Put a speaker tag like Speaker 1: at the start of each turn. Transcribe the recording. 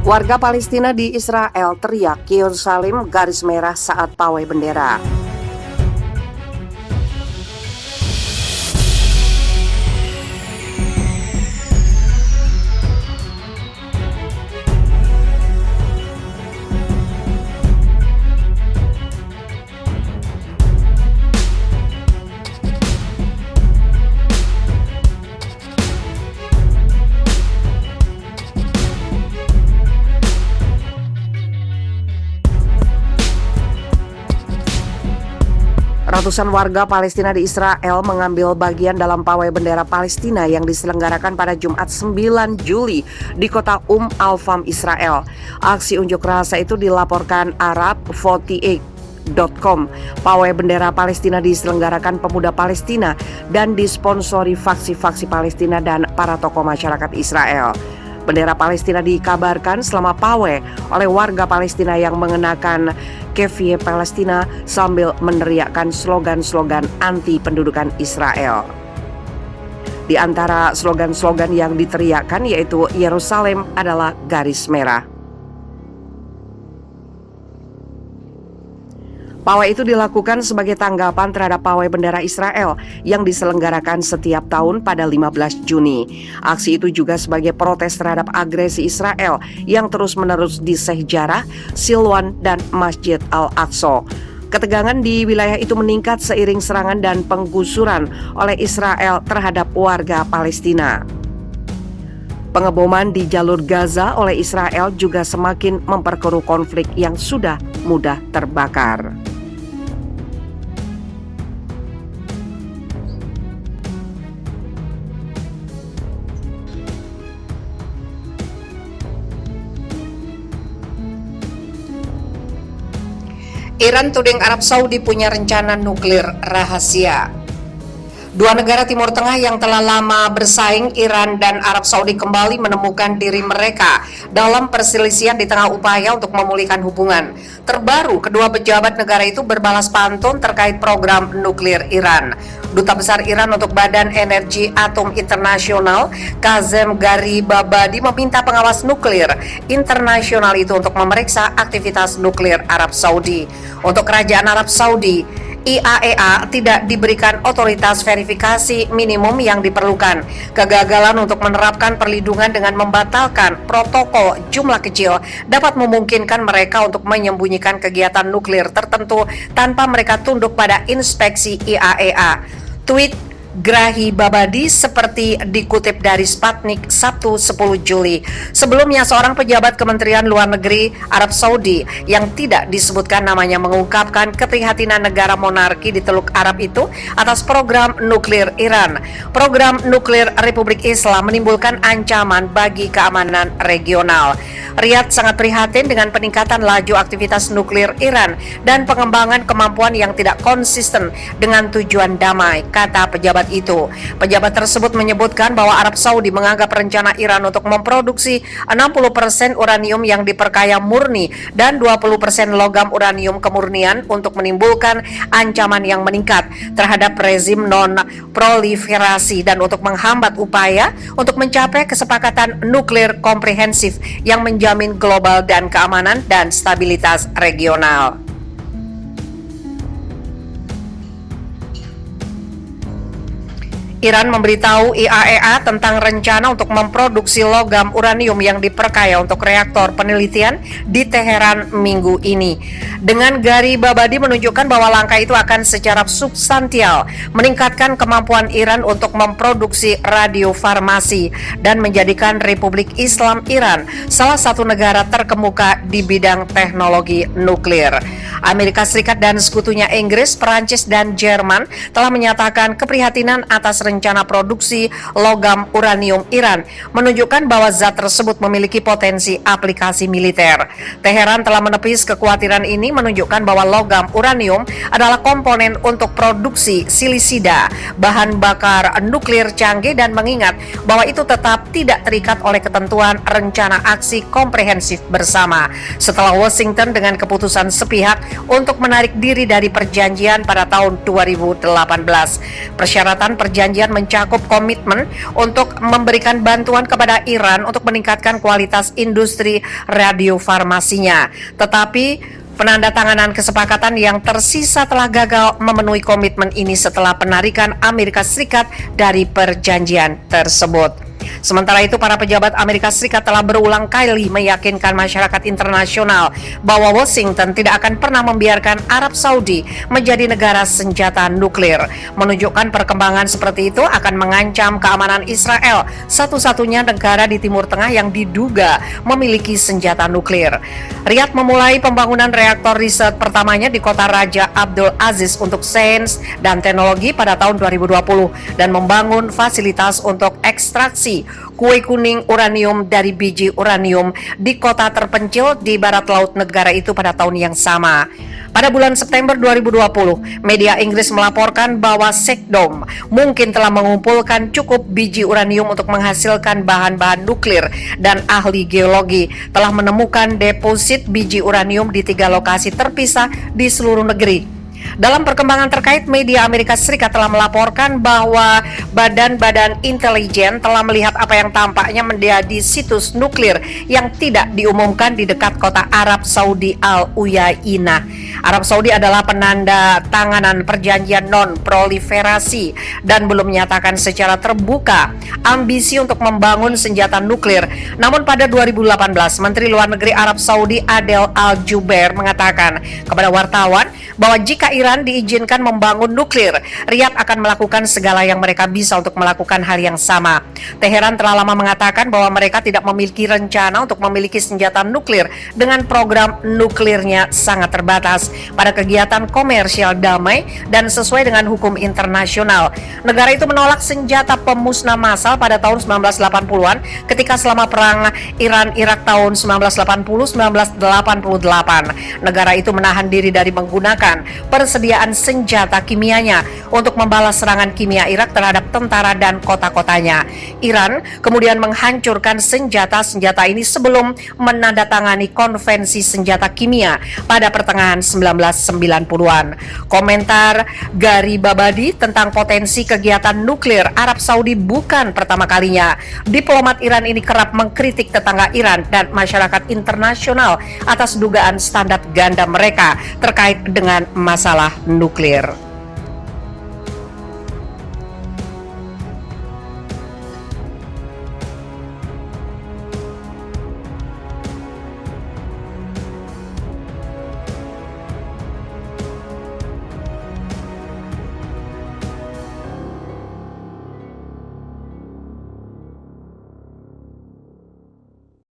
Speaker 1: Warga Palestina di Israel teriak Yerusalem garis merah saat pawai bendera. Ratusan warga Palestina di Israel mengambil bagian dalam pawai bendera Palestina yang diselenggarakan pada Jumat 9 Juli di kota Al-Fam, Israel. Aksi unjuk rasa itu dilaporkan Arab48.com. Pawai bendera Palestina diselenggarakan pemuda Palestina dan disponsori faksi-faksi Palestina dan para tokoh masyarakat Israel. Bendera Palestina dikabarkan selama pawai oleh warga Palestina yang mengenakan kefie Palestina sambil meneriakkan slogan-slogan anti pendudukan Israel. Di antara slogan-slogan yang diteriakkan yaitu Yerusalem adalah garis merah. Pawai itu dilakukan sebagai tanggapan terhadap pawai bendera Israel yang diselenggarakan setiap tahun pada 15 Juni. Aksi itu juga sebagai protes terhadap agresi Israel yang terus-menerus di Sheikh Jarrah, Silwan, dan Masjid Al-Aqsa. Ketegangan di wilayah itu meningkat seiring serangan dan penggusuran oleh Israel terhadap warga Palestina. Pengeboman di jalur Gaza oleh Israel juga semakin memperkeruh konflik yang sudah mudah terbakar. Iran tuding Arab Saudi punya rencana nuklir rahasia. Dua negara Timur Tengah yang telah lama bersaing, Iran dan Arab Saudi, kembali menemukan diri mereka dalam perselisihan di tengah upaya untuk memulihkan hubungan. Terbaru, kedua pejabat negara itu berbalas pantun terkait program nuklir Iran. Duta Besar Iran untuk Badan Energi Atom Internasional, Kazem Garibabadi, meminta pengawas nuklir internasional itu untuk memeriksa aktivitas nuklir Arab Saudi. Untuk Kerajaan Arab Saudi, IAEA tidak diberikan otoritas verifikasi minimum yang diperlukan. Kegagalan untuk menerapkan perlindungan dengan membatalkan protokol jumlah kecil dapat memungkinkan mereka untuk menyembunyikan kegiatan nuklir tertentu tanpa mereka tunduk pada inspeksi IAEA. Tweet Garibabadi seperti dikutip dari Sputnik Sabtu 10 Juli. Sebelumnya, seorang pejabat Kementerian Luar Negeri Arab Saudi yang tidak disebutkan namanya mengungkapkan keprihatinan negara monarki di Teluk Arab itu atas program nuklir Iran. Program nuklir Republik Islam menimbulkan ancaman bagi keamanan regional. Riyadh sangat prihatin dengan peningkatan laju aktivitas nuklir Iran dan pengembangan kemampuan yang tidak konsisten dengan tujuan damai, kata pejabat itu. Pejabat tersebut menyebutkan bahwa Arab Saudi menganggap rencana Iran untuk memproduksi 60% uranium yang diperkaya murni dan 20% logam uranium kemurnian untuk menimbulkan ancaman yang meningkat terhadap rezim non-proliferasi dan untuk menghambat upaya untuk mencapai kesepakatan nuklir komprehensif yang menjamin global dan keamanan dan stabilitas regional. Iran memberitahu IAEA tentang rencana untuk memproduksi logam uranium yang diperkaya untuk reaktor penelitian di Teheran minggu ini. Dengan Garibabadi menunjukkan bahwa langkah itu akan secara substansial meningkatkan kemampuan Iran untuk memproduksi radiofarmasi dan menjadikan Republik Islam Iran salah satu negara terkemuka di bidang teknologi nuklir. Amerika Serikat dan sekutunya Inggris, Perancis, dan Jerman telah menyatakan keprihatinan atas rencana produksi logam uranium Iran, menunjukkan bahwa zat tersebut memiliki potensi aplikasi militer. Teheran telah menepis kekhawatiran ini, menunjukkan bahwa logam uranium adalah komponen untuk produksi silisida, bahan bakar nuklir canggih, dan mengingat bahwa itu tetap tidak terikat oleh ketentuan rencana aksi komprehensif bersama. Setelah Washington dengan keputusan sepihak untuk menarik diri dari perjanjian pada tahun 2018, persyaratan perjanjian perjanjian mencakup komitmen untuk memberikan bantuan kepada Iran untuk meningkatkan kualitas industri radiofarmasinya. Tetapi penandatanganan kesepakatan yang tersisa telah gagal memenuhi komitmen ini setelah penarikan Amerika Serikat dari perjanjian tersebut. Sementara itu, para pejabat Amerika Serikat telah berulang kali meyakinkan masyarakat internasional bahwa Washington tidak akan pernah membiarkan Arab Saudi menjadi negara senjata nuklir. Menunjukkan perkembangan seperti itu akan mengancam keamanan Israel, satu-satunya negara di Timur Tengah yang diduga memiliki senjata nuklir. Riyadh memulai pembangunan reaktor riset pertamanya di kota Raja Abdul Aziz untuk sains dan teknologi pada tahun 2020 dan membangun fasilitas untuk ekstraksi kue kuning uranium dari biji uranium di kota terpencil di barat laut negara itu pada tahun yang sama. Pada bulan September 2020, media Inggris melaporkan bahwa Sekdom mungkin telah mengumpulkan cukup biji uranium untuk menghasilkan bahan-bahan nuklir, dan ahli geologi telah menemukan deposit biji uranium di 3 lokasi terpisah di seluruh negeri. Dalam perkembangan terkait, media Amerika Serikat telah melaporkan bahwa badan-badan intelijen telah melihat apa yang tampaknya menjadi situs nuklir yang tidak diumumkan di dekat kota Arab Saudi Al-Uyainah. Arab Saudi adalah penanda tanganan perjanjian non-proliferasi dan belum menyatakan secara terbuka ambisi untuk membangun senjata nuklir. Namun pada 2018, Menteri Luar Negeri Arab Saudi Adel Al-Jubeir mengatakan kepada wartawan bahwa jika Iran diizinkan membangun nuklir, Riyadh akan melakukan segala yang mereka bisa untuk melakukan hal yang sama. Teheran telah lama mengatakan bahwa mereka tidak memiliki rencana untuk memiliki senjata nuklir dengan program nuklirnya sangat terbatas pada kegiatan komersial damai dan sesuai dengan hukum internasional. Negara itu menolak senjata pemusnah massal pada tahun 1980-an ketika selama perang Iran-Irak tahun 1980-1988. Negara itu menahan diri dari menggunakan persediaan senjata kimianya untuk membalas serangan kimia Irak terhadap tentara dan kota-kotanya. Iran kemudian menghancurkan senjata-senjata ini sebelum menandatangani konvensi senjata kimia pada pertengahan 1990-an. Komentar Gary Babadi tentang potensi kegiatan nuklir Arab Saudi bukan pertama kalinya. Diplomat Iran ini kerap mengkritik tetangga Iran dan masyarakat internasional atas dugaan standar ganda mereka terkait dengan masalah nuklir.